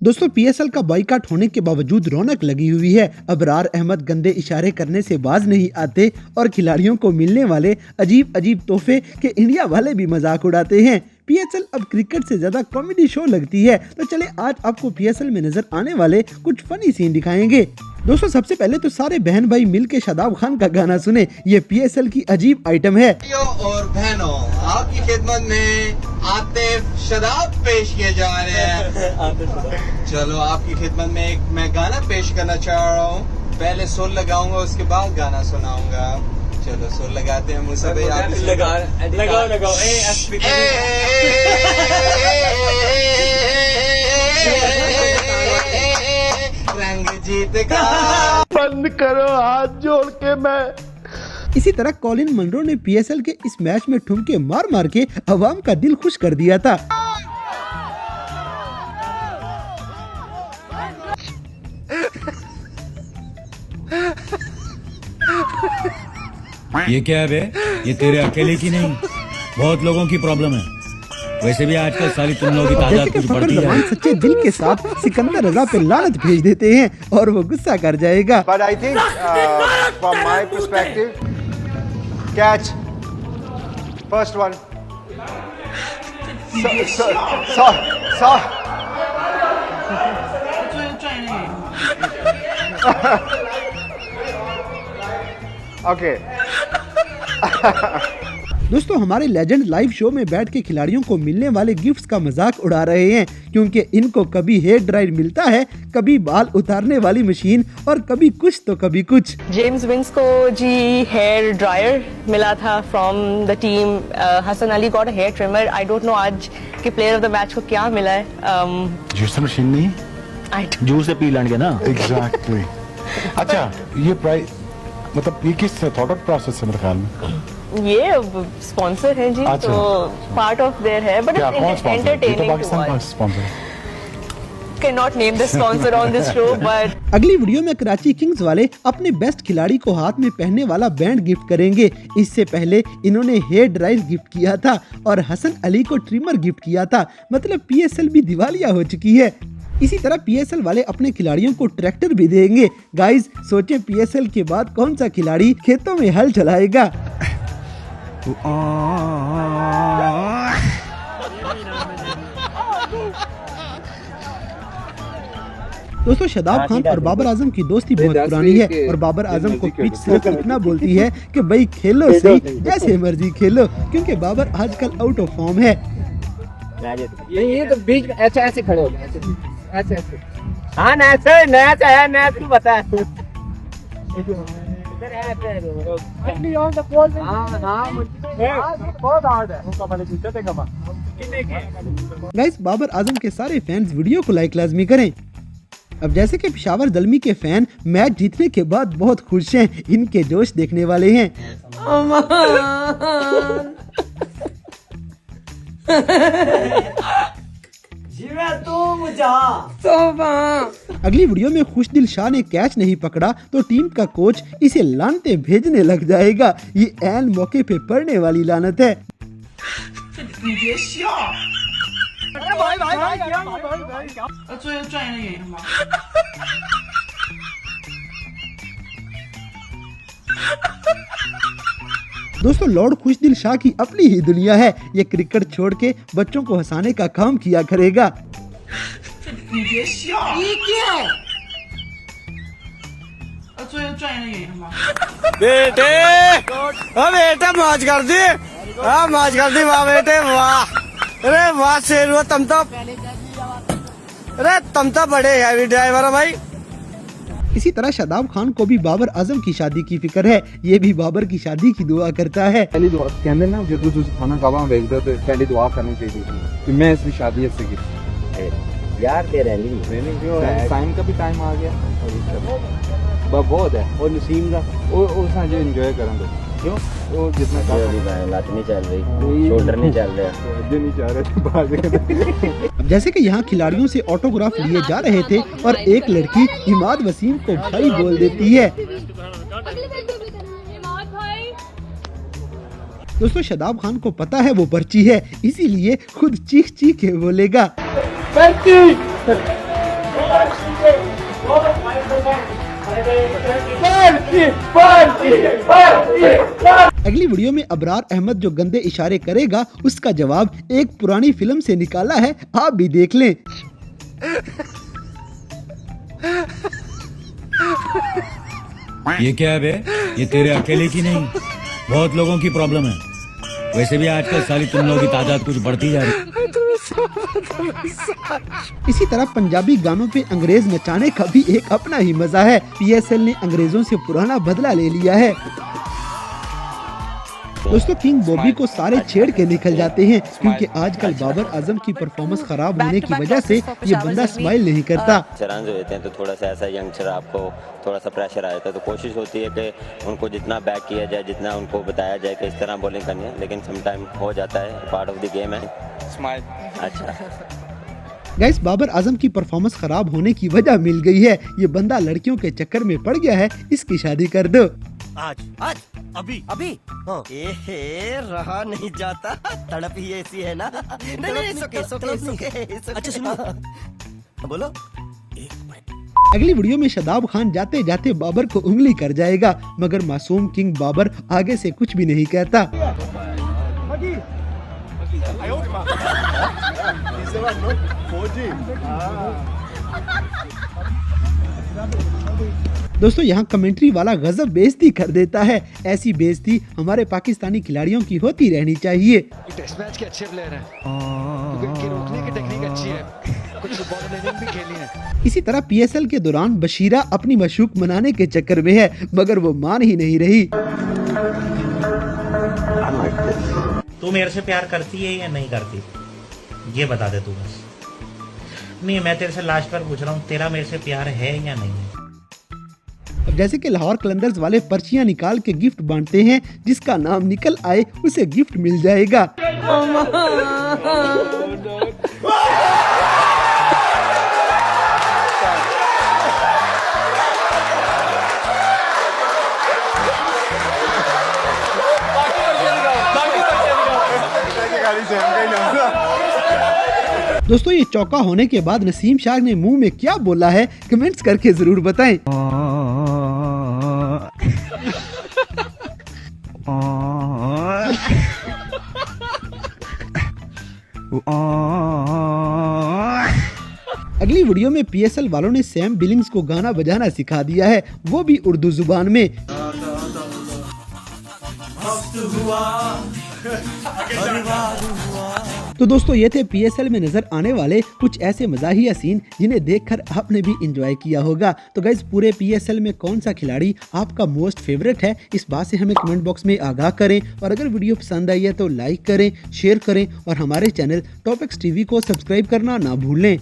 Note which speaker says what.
Speaker 1: दोस्तों पीएसएल का बाइकाट होने के बावजूद रौनक लगी हुई है। अबरार अहमद गंदे इशारे करने से बाज नहीं आते और खिलाड़ियों को मिलने वाले अजीब अजीब तोहफे के इंडिया वाले भी मजाक उड़ाते हैं। पीएसएल अब क्रिकेट से ज्यादा कॉमेडी शो लगती है, तो चले आज आपको पीएसएल में नजर आने वाले कुछ फनी सीन दिखाएंगे। दोस्तों सबसे पहले तो सारे बहन भाई मिलके शादाब खान का गाना सुने। ये पीएसएल की अजीब आइटम है।
Speaker 2: और बहनों, आपकी खिदमत में आतिफ शादाब पेश किए जा रहे हैं। चलो आपकी खिदमत में एक मैं गाना पेश करना चाह रहा हूँ। पहले सुर लगाऊंगा, उसके बाद गाना सुनाऊंगा। चलो सुर लगाते हैं मूसा भाई, आप लगाओ रंग जीत का
Speaker 3: बंद करो हाथ जोड़ के। मैं
Speaker 1: इसी तरह कॉलिन मनरो ने पीएसएल के इस मैच में ठुमके मार मार के अवाम का दिल खुश कर दिया था।
Speaker 4: ये क्या है बे? ये तेरे अकेले की नहीं, बहुत लोगों की प्रॉब्लम है। वैसे भी आजकल सारी तुम लोगों की तादाद कुछ बढ़ती है।
Speaker 1: सच्चे दिल के साथ सिकंदर रजा पे लानत भेज देते हैं और वो गुस्सा कर जाएगा।
Speaker 3: But I think from my perspective, catch first one. Okay.
Speaker 1: दोस्तों हमारे लेजेंड लाइव शो में बैठ के खिलाड़ियों को मिलने वाले गिफ्ट्स का मजाक उड़ा रहे हैं, क्योंकि इनको कभी हेयर ड्रायर मिलता है, कभी बाल उतारने वाली मशीन और कभी कुछ तो कभी कुछ।
Speaker 5: जेम्स विंस को जी हेयर ड्रायर मिला था from the team. Hasan Ali got a hair trimmer. I don't know आज के प्लेयर ऑफ द मैच को क्या मिला है।
Speaker 6: जूस मशीन नहीं, जूस से पी लेंगे ना। एग्जैक्टली। अच्छा ये प्राइस मतलब ये किस थॉट प्रोसेस है मेरे ख्याल में?
Speaker 5: ये स्पॉन्सर है जी।
Speaker 6: अच्छा,
Speaker 5: तो पार्ट ऑफ देयर है, but it's entertaining to watch. Cannot name the sponsor on this show, but
Speaker 1: अगली वीडियो में कराची किंग्स वाले अपने बेस्ट खिलाड़ी को हाथ में पहनने वाला बैंड गिफ्ट करेंगे। इससे पहले इन्होंने हेयर ड्रायर गिफ्ट किया था और हसन अली को ट्रिमर गिफ्ट किया था। मतलब पीएसएल भी दिवालिया हो चुकी है। इसी तरह पीएसएल वाले अपने खिलाड़ियों को ट्रैक्टर भी देंगे। गाइस सोचें पीएसएल के बाद कौन सा खिलाड़ी खेतों में हल चलाएगा। दोस्तों शादाब खान और बाबर आजम की दोस्ती बहुत पुरानी है और बाबर आजम को पिच सिर्फ इतना बोलती है कि भाई खेलो सही, जैसे मर्जी खेलो, क्योंकि बाबर आजकल आउट ऑफ फॉर्म है।
Speaker 7: ये तो बीच में ऐसे ऐसे खड़े हो गए, ऐसे ऐसे। हाँ ऐसे नया है, नया तू बता।
Speaker 1: गाइस बाबर आजम के सारे फैंस वीडियो को लाइक लाजमी करें। अब जैसे कि पेशावर दलमी के फैन मैच जीतने के बाद बहुत खुश हैं, इनके जोश देखने वाले हैं। अगली वीडियो में खुशदिल शाह ने कैच नहीं पकड़ा तो टीम का कोच इसे लानते भेजने लग जाएगा। ये ऐन मौके पे पड़ने वाली लानत है। दोस्तों लॉर्ड खुशदिल शाह की अपनी ही दुनिया है। ये क्रिकेट छोड़ के बच्चों को हंसाने का काम किया करेगा।
Speaker 2: बेटे बेटा मौज कर दी, मौज कर दी वाह बेटे वाह। अरे वाह शेर हुआ, तुम तो बड़े हैवी ड्राइवर हो भाई।
Speaker 1: इसी तरह शादाब खान को भी बाबर आजम की शादी की फिक्र है। ये भी बाबर की शादी की दुआ करता है।
Speaker 8: पहली दुआ कहते ना जो तुझे खाना खावा वेखदा ते पहली दुआ करनी चाहिए कि मैं इसकी शादी से की
Speaker 7: यार तेरे नहीं क्यों है?
Speaker 8: टाइम का भी टाइम आ गया और बहुत है और नसीम का वो जो एंजॉय करन दो। क्यों वो जितना
Speaker 7: लात नहीं चल रही, शोल्डर नहीं चल रहा,
Speaker 8: जो नहीं जा रहे।
Speaker 1: अब जैसे कि यहाँ खिलाड़ियों से ऑटोग्राफ लिए जा रहे थे और एक लड़की इमाद वसीम को भाई बोल देती है। दोस्तों शादाब खान को पता है वो पर्ची है, इसीलिए खुद चीख चीख के बोलेगा। अगली वीडियो में अबरार अहमद जो गंदे इशारे करेगा उसका जवाब एक पुरानी फिल्म से निकाला है, आप भी देख लें।
Speaker 4: ये क्या है बे? ये तेरे अकेले की नहीं, बहुत लोगों की प्रॉब्लम है। वैसे भी आजकल साली तुम लोगों की तादाद कुछ बढ़ती जा रही है।
Speaker 1: इसी तरह पंजाबी गानों पे अंग्रेज नचाने का भी एक अपना ही मजा है। PSL ने अंग्रेजों से पुराना बदला ले लिया है। दोस्तों किंग बॉबी को सारे छेड़ के निकल जाते हैं क्योंकि आजकल बाबर आजम की परफॉर्मेंस खराब होने की वजह से ये बंदा स्माइल नहीं करता।
Speaker 9: चरान जो होते हैं तो थोड़ा सा ऐसा यंगस्टर आपको थोड़ा सा प्रेशर आ जाता है, तो कोशिश होती है कि उनको जितना बैक किया जाए, जितना उनको बताया जाए कि इस तरह बॉलिंग करनी है, लेकिन समटाइम हो जाता है, पार्ट ऑफ द गेम है। स्माइल। अच्छा
Speaker 1: गाइस, बाबर आजम की परफॉर्मेंस खराब होने की वजह मिल गई है। ये बंदा लड़कियों के चक्कर में पड़ गया है, इसकी शादी कर दो।
Speaker 10: आज अभी हाँ। रहा नहीं जाता, तड़प ही ऐसी है ना। अच्छा सुनो, बोलो।
Speaker 1: अगली वीडियो में शादाब खान जाते जाते बाबर को उंगली कर जाएगा, मगर मासूम किंग बाबर आगे से कुछ भी नहीं कहता। दोस्तों यहाँ कमेंट्री वाला गजब बेइज्जती कर देता है। ऐसी बेइज्जती हमारे पाकिस्तानी खिलाड़ियों की होती रहनी चाहिए।
Speaker 6: टेस्ट मैच के अच्छे प्लेयर हैं, इनकी रोकने की टेक्निक अच्छी है, कुछ बॉल लेनिंग भी खेली है।
Speaker 1: इसी तरह PSL के दौरान बशीरा अपनी मशूक मनाने के चक्कर में है, मगर वो मान ही नहीं रही।
Speaker 11: तू मेरे से प्यार करती है या नहीं करती, ये बता दे तू बस। नहीं, मैं तेरे से लास्ट बार पूछ रहा हूँ, तेरा मेरे से प्यार है या नहीं है?
Speaker 1: अब जैसे कि लाहौर कलंदर्स वाले पर्चियां निकाल के गिफ्ट बांटते हैं, जिसका नाम निकल आए उसे गिफ्ट मिल जाएगा। दोस्तों ये चौका होने के बाद नसीम शाह ने मुंह में क्या बोला है, कमेंट्स करके जरूर बताएं। अगली वीडियो में PSL वालों ने सैम बिलिंग्स को गाना बजाना सिखा दिया है, वो भी उर्दू जुबान में। तो दोस्तों ये थे PSL में नजर आने वाले कुछ ऐसे मजाहिया सीन जिन्हें देखकर आपने भी एंजॉय किया होगा। तो गाइज पूरे PSL में कौन सा खिलाड़ी आपका मोस्ट फेवरेट है, इस बात से हमें कमेंट बॉक्स में आगाह करें। और अगर वीडियो पसंद आई है तो लाइक करें, शेयर करें और हमारे चैनल टॉपिक्स TV को सब्सक्राइब करना ना भूलें।